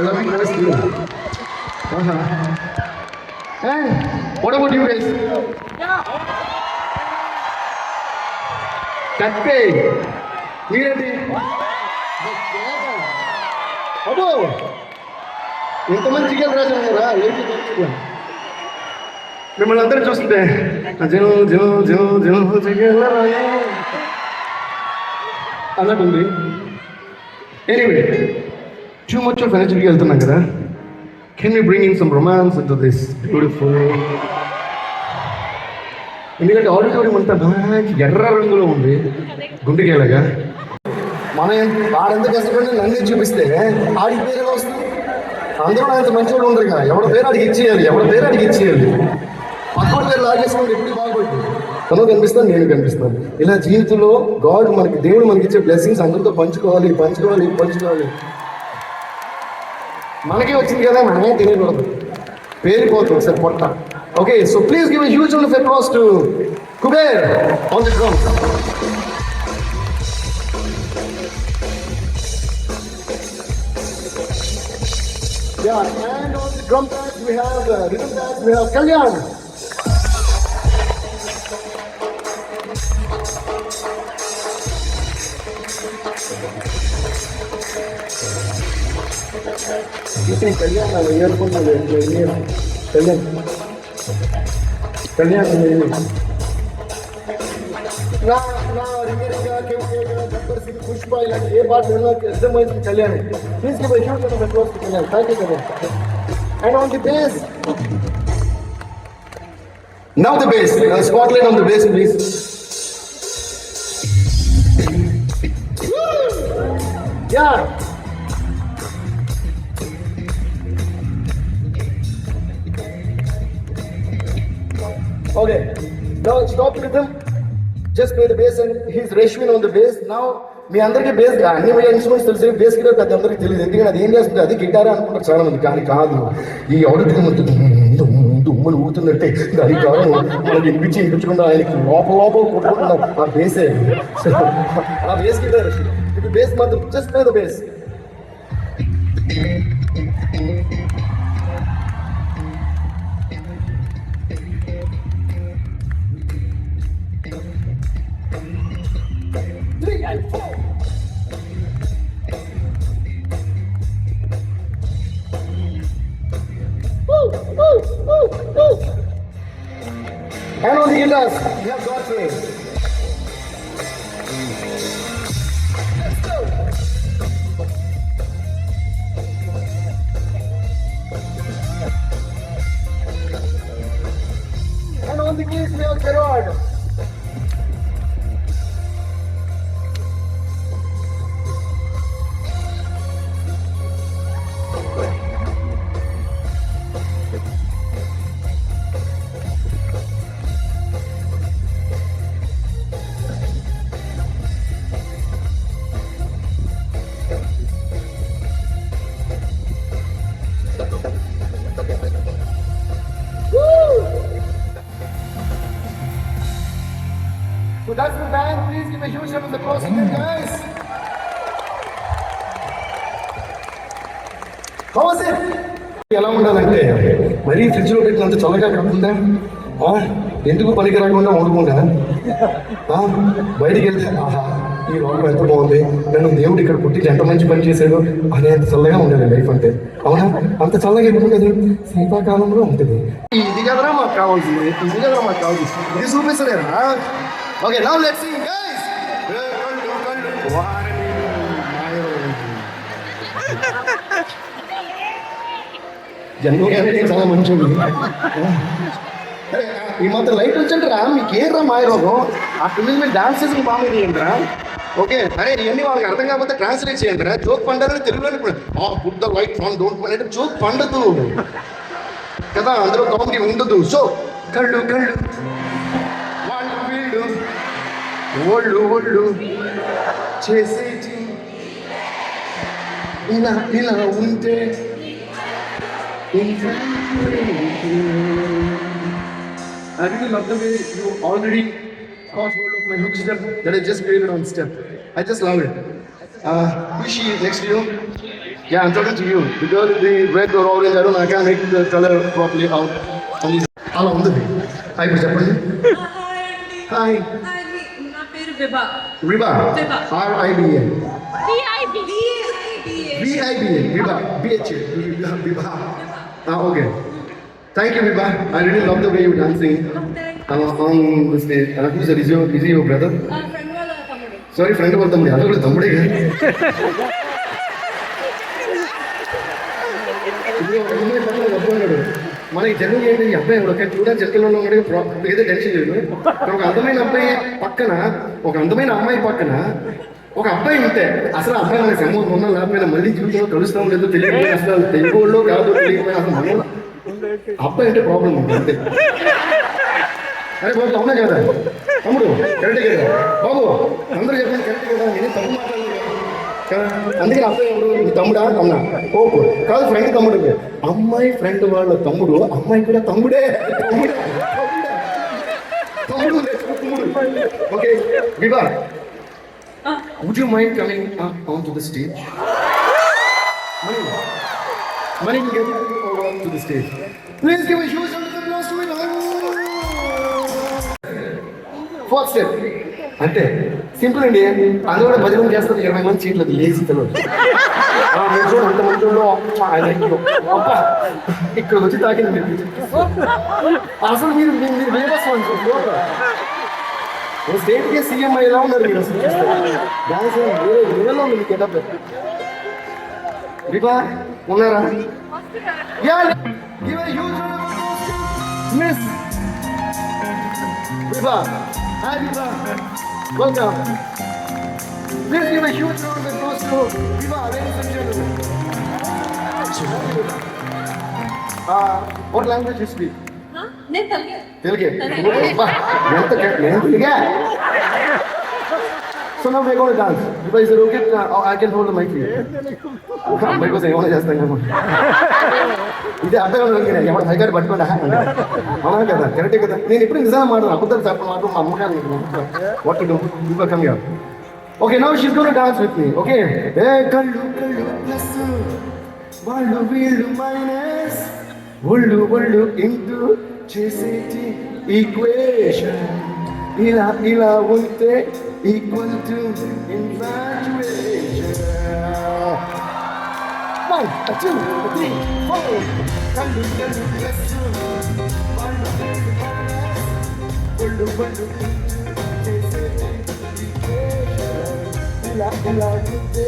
Lovely guys too. And what about you guys? కత్తే మీరేంటి అబ్బో ఎంతమంది చికెన్ రాజా కదా ఏంటి మిమ్మల్ని అందరూ చూస్తుంటే జనం జనం జనం జనం చికెన్ అన్నట్టుంది. ఎనీవే టూ మచ్ ఆఫ్ ఎనర్జీకి వెళ్తున్నాం కదా. Can we bring in some romance into this beautiful. ఎందుకంటే ఆడిటోరియం అంతా బాగా ఎర్ర రంగులో ఉంది గుండెకేలాగా. మనం వాడెంత కష్టపడి నన్ను చూపిస్తే ఆడికి పేరు ఎలా వస్తుంది? అందరూ అంత మంచిగా ఉండరు కదా. ఎవరి పేరు అడిగి ఇచ్చేయాలి, ఎవరి పేరు అడిగి ఇచ్చేయాలి. పక్కన పేరు లాగేసుకుంటే ఎప్పుడు బాగుపడుతుంది. తను కనిపిస్తాను, నేను కనిపిస్తాను. ఇలా జీవితంలో గాడ్ మనకి, దేవుడు మనకి ఇచ్చే బ్లెస్సింగ్స్ అందరితో పంచుకోవాలి పంచుకోవాలి పంచుకోవాలి. మనకే వచ్చింది కదా, మనమే తినేయకూడదు, పేరుకోవద్దు సార్ పొట్ట. Okay, so please give a huge round of applause to Kuber on the drum. Yeah, and on the drum pads we have rhythm pads, we have Kalyan. You think Kalyan has a earphone or Kalyan? Kalyan is now Ringa, Gabbar Singh, Pushpa, like ये बात बोलना कि एकदम ऐसे Kalyan है. Please give a huge round of applause to Kalyan. Thank you, Kalyan. And on the bass. Now the bass. Spotlight on the bass, please. Yeah. Okay. Now stop rhythm. Just play the bass and he's Rashmin on the bass. Now మీ అందరికీ base అన్ని instruments తెలిసి base guitar పెద్ద అందరికీ తెలియదు. ఎందుకంటే అది ఏం చేస్తుంది, అది గిటార్ అనుకుంటారు చాలా మంది. కానీ కాదు, ఈ ఆడిటోరియం దుమ్మలు ఊగుతున్నట్టే దాని కాదు మనకి వినిపించకుండా ఆయనకి లోపల లోపల కొట్టుకుంటున్నారు ఆ బేసే. ఆ బేస్ గిటార్ ఇప్పుడు బేస్ మాత్రం just play the base. And on the guitars, we have Godfrey. Let's go. And on the keys, we have Gerard. So that's the band. Please give a huge round of applause to you guys. How was it? ఎలా ఉండాలంటే మరీ ఫ్రిడ్జ్లో పెట్టినంత చల్లగా కాకుండా ఎందుకు పనికి రాకుండా వండుకుంటా బయటికి వెళ్తే ఆహా ఈ లోకం ఎంత బాగుంది, నన్ను దేవుడు ఇక్కడ పుట్టి ఎంత మంచి పని చేశాడు అనేంత చల్లగా ఉండాలి లైఫ్ అంటే. అవునా? అంత చల్లగా ఎప్పుడు ఉంటుంది? శీతాకాలంలో ఉంటుంది. ఇది కదరా మాకు కావాల్సింది, ఇది కదరా మాకు కావాల్సింది. ఇది చూపిస్తలేరా? Okay, now let's sing guys. జన్మగానే చాలా మంచిది. ఈ మాత్రం లైట్ వచ్చంటారా? మీకు ఏర్రా మాయ రోగం? ఆ పిల్లలు మీరు డాన్స్ చేసి బాగా ఏంట్రా? ఓకే, అరే ఇవన్నీ వాళ్ళకి అర్థం కాకపోతే ట్రాన్స్లేట్ చేయండి. జోక్ పండాలని తెలుగులో put the light on don't అంటే జోక్ పండదు కదా, అందులో కామెడీ ఉండదు. సో కళ్ళు కళ్ళు వాళ్ళు వీళ్ళు ఒళ్ళు ఒళ్ళు చేసేటి ఇలా ఇలా ఉంటే I really love the way you already caught hold of my hook step that I just created on step. I just love it. Who is she next to you? Yeah, I'm talking to you. The girl in the red or orange, I don't know, I can't make the color properly out. అలా ఉంది. Hi ఇప్పుడు చెప్పండి. Hi. నా పేరు విభా. రిబా. విభా. RIBA. VIBA. Viva, BH, Viva. Okay. Thank you, Viva. I really love the way you're dancing on the stage. Who's that? Is he your brother? Friend వాళ్ళ తమ్ముడు. Sorry, friend of తమ్ముడు. అది కూడా తమ్ముడే కదా. మనకి జనరల్ ఏంటి ఈ అబ్బాయి ఒక చూడడానికి చెక్కల్లో ఉన్నాడు ఏదో టెన్షన్ లేదు. ఒక అందమైన అబ్బాయి పక్కన ఒక అందమైన అమ్మాయి పక్కన ఒక అబ్బాయి ఉంటే అసలు అబ్బాయి మనకి సంబంధం ఉన్నా లేకపోయినా మళ్ళీ జీవితంలో కలుస్తాం లేదో తెలియకపోయినా అసలు తెలుగులో కాదు తెలియకపోయినా అసలు మన అబ్బాయి అంటే ప్రాబ్లం ఉంటుంది అంతే. అరే బాబు అవునా కదా తమ్ముడు కరెక్టే కదా బాబు అందరూ చెప్పండి కరెక్టే కదా నేను తప్పు మాట్లాడలేదు కదా. అందుకని అబ్బాయి ఎవరు నీ తమ్ముడా అన్నా ఓపు కాదు ఫ్రెండ్ తమ్ముడు అమ్మాయి ఫ్రెండ్ వాళ్ళ తమ్ముడు అమ్మాయి కూడా తమ్ముడే తమ్ముడు తమ్ముడు. Okay వివా. Would you mind coming up onto the stage? Money will get over to the stage. Please give a huge round of applause to it. Fourth step. అంటే సింపుల్ అండి. అందులో కూడా 10 మంది చేస్తారు, 20 మంది సీట్లు లేచి తెలియదు. అంతమంది ఇక్కడ వచ్చి తాకింది అసలు మీరు స్టేట్కే సీఎం అయ్యేలా ఉన్నారు మీరు అసలు డాన్స్ లెవెల్లో ఉంది గెటప్. విభా ఉన్నారా? Miss Vibha. Hi Vibha, welcome. Please give a huge round of applause to Viva, ladies and gentlemen. What language you speak? నేను తెలుగే. Telugu. Telugu. So now we're going to dance. Viva, is it okay? I can hold the mic for you. Because I want to just think about it. ఇది అర్థం అవుతుంది. ఎవరు హైగారు పట్టుకోండి అవునా కదా కరెక్టే కదా. నేను ఇప్పుడు నిజంగా మాట్లాడు అబద్ధాలు చెప్పడం మాత్రం మా అమ్మగారు what to do. Viva, come here. Okay, now she's going to dance with me. Okay. Kallu kallu plus vallu veelu minus ఒళ్ళు ఇంటూ చేసేటి ఈక్వేషన్ ఇలా ఉంటే ఈక్వల్ టు ఇన్ఫాచ్యుయేషన్. 1 2 3 4 కళ్ళు ప్లస్ ఒళ్ళు ఇంటూ చేసేటి ఇలా ఉంటే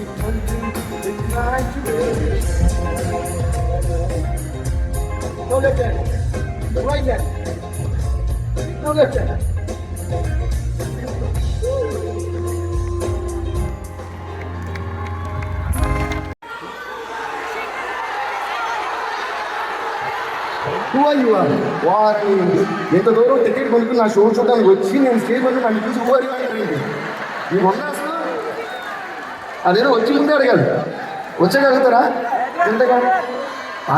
equal to infatuation. No left hand, right hand. No left hand. Who are you? What? ఎంత దూరం టికెట్ కొనుక్కుని నా షో చూడడానికి వచ్చి నేను స్టేజ్ వరకు నన్ను చూసి ఊరి మీరు ఉన్నా అసలు అదేదో వచ్చి ముందే అడగాలి. వచ్చేయగలుగుతారా? ఎంతగా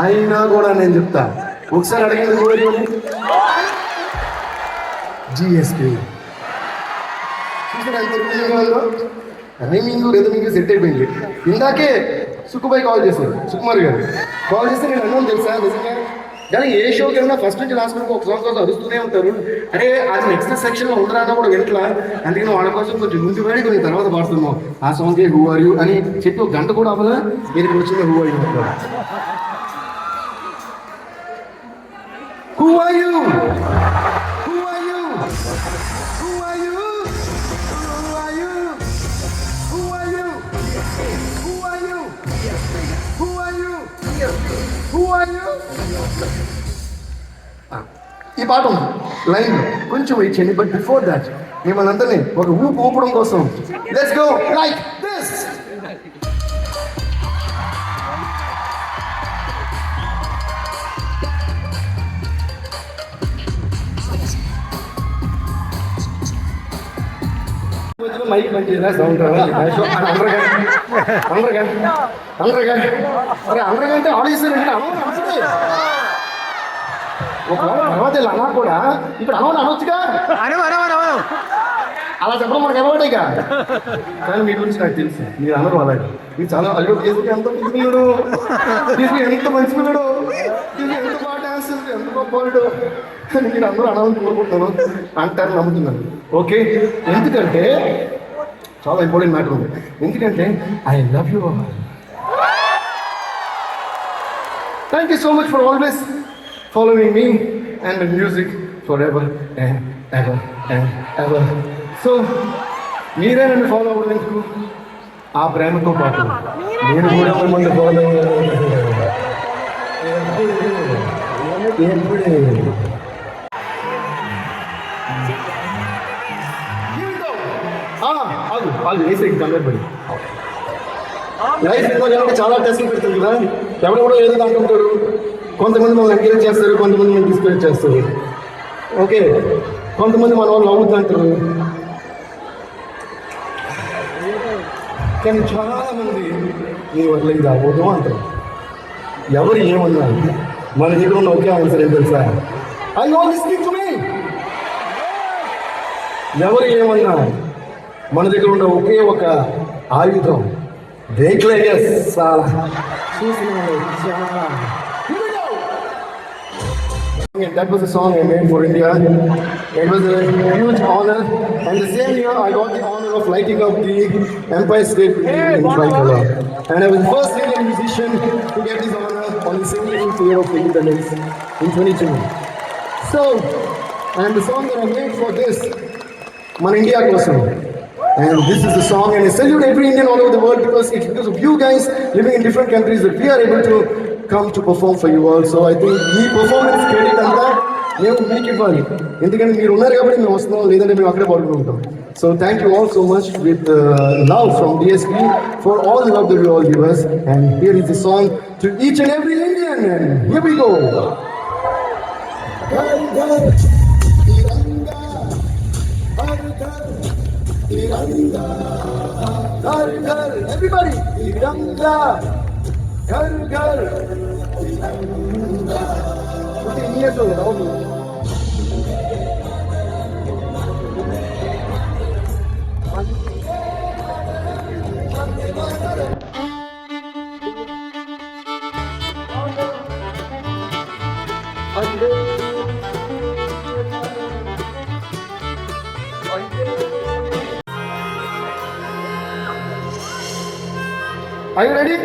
అయినా కూడా నేను చెప్తా ఒకసారి అడగండి ఊరి జిఎస్పీ రైమింగ్ రిథమింగ్ సెట్ అయిపోయింది. ఇందాకే సుక్కుబాయ్ కాల్ చేశారు, సుకుమార్ గారు కాల్ చేస్తే నేను అన్నాను తెలుసా నిజంగా. కానీ ఏ షోకి వెళ్ళినా ఫస్ట్ నుంచి లాస్ట్ వరకు ఒక సాంగ్ కోసం అరుస్తూనే ఉంటారు. అరే అది నెక్స్ట్ సెక్షన్లో ఉండరాదా కూడా వింటలా. అందుకని వాళ్ళ కోసం కొంచెం ముందు పడి కొంచెం తర్వాత పాడుతున్నాం ఆ సాంగ్కి హూ ఆర్ యూ అని చెప్పి ఒక గంట కూడా అవ్వదా మీరు ఇక్కడ వచ్చిన హూ ఆర్ యూ అంటారు. Who are you? Who are you? Who are you? Who are you? Who are you? Who are you? Who are you? Who are you? ఈ పాట ఉంది. లైన్ కొంచెం వెయిట్ చేయండి. బట్ బిఫోర్ దాట్ మిమ్మల్ని అందరినీ ఒక ఊపడం కోసం let's go like this. Mike మంచిగా సౌండ్ అందరికంటే ఆలోచిస్తారంటే ఒకవేళ తర్వాత అన్నా కూడా ఇప్పుడు అనవని అనొచ్చుగా, అలా చెప్పడం మనకు అలవాటేక. కానీ మీ గురించి నాకు తెలుసు, మీరు అనరు అలాగే. మీరు చాలా అల్లు చేసుకుని ఎంత పిల్లడు ఎంత మంచి పిల్లడు, ఎంత బాగా డాన్స్ చేస్తుంది, ఎంత గొప్పవాడు అని మీరు అందరూ అనాలని కోరుకుంటున్నాను, అంటారు, నమ్ముతున్నాను. ఓకే, ఎందుకంటే చాలా ఇంపార్టెంట్ మ్యాటర్ ఉంది. ఎందుకంటే I love you all. Thank you so much for always following me and my music forever and ever and ever. So, మీరే నన్ను ఫాలో అవ్వడానికి ఆ ప్రేమతో పాటు నేను కూడా మిమ్మల్ని ఫాలో వాళ్ళు వేసే కంగారు పడి లైఫ్ ఎందుకంటే చాలా టెస్ట్లు పెడుతుంది కదా, ఎవడెవడో ఏదో అనుకుంటారు. కొంతమంది మనం ఎంకరేజ్ చేస్తారు, కొంతమంది మనం డిస్కరేజ్ చేస్తారు. ఓకే, కొంతమంది మన వాళ్ళు అవుతుంటారు, కానీ చాలా మంది నీ వల్ల ఇది అవ్వదు అంటారు. ఎవరు ఏమన్నా మన దగ్గర ఉన్న ఒకే ఆన్సర్ ఏం తెలుసా? I know this thing to me. ఎవరు ఏమన్నా మన దగ్గర ఉన్న ఒకే ఒక ఆయుధం దేక్లేయస్ చాలా చూసిన చాలా. And that was a song I made for India. It was a huge honor, and the same year I got the honor of lighting up the Empire State Building in Tricolor. And I was the first Indian musician to get this honor on the 75th year of independence in 22. So, and the song that I made for this, Man India Kosam. And this is the song, and I salute every Indian all over the world, because it's because of you guys living in different countries that we are able to come to perform for you all. So I think ఈ performance credit అంతా మేము మీకు ఇవ్వాలి, ఎందుకంటే మీరు ఉన్నారు కాబట్టి మేము వస్తున్నాం, లేదంటే మేము అక్కడే పాల్గొంటాం. So thank you all so much with love from DSP for all the love that you all give us. And here is the song to each and every Indian, and here we go. Everybody, Tiranga, Ghar Ghar, Tiranga. Okay, here goes all. Are you ready?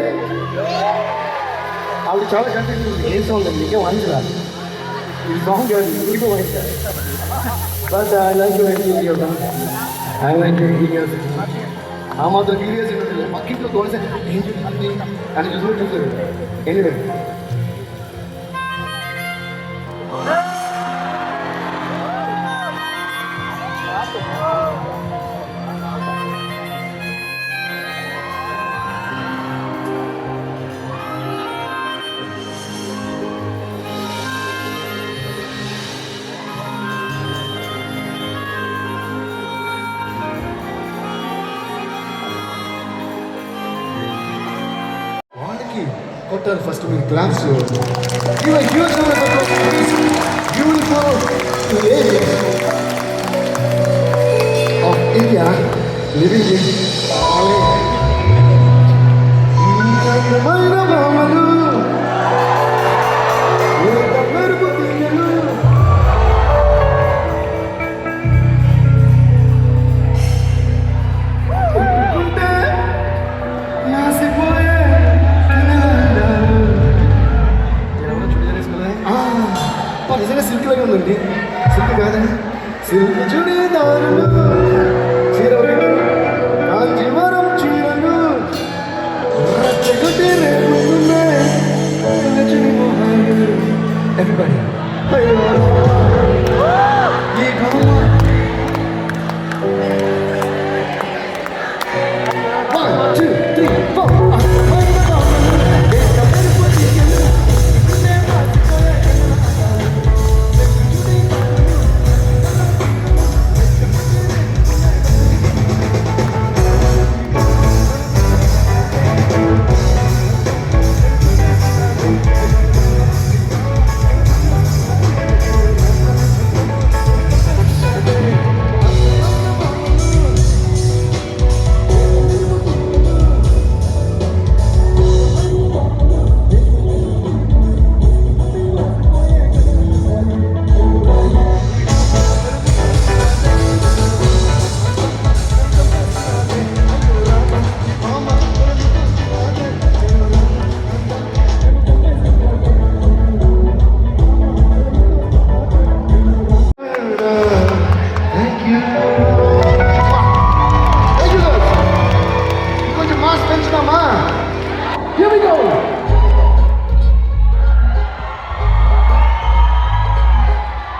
ఆవిడ చాలా continue ఏం song అండి, ఇంకే once రాదు ఈ song మీకు but I like I like ఆ మాత్రం వీడియోస్ పక్కింట్లో తోడితే ఏం చూస్తుంది అని చూసారు. ఎనీవే కొట్టారు ఫస్ట్ మీరు claps. Beautiful of India living in నిజంగా సిల్క్ లాగా ఉందండి. సిల్క్ కాదండి, సిల్క్ చుడీదారులు చీర 1, 2, 3, 4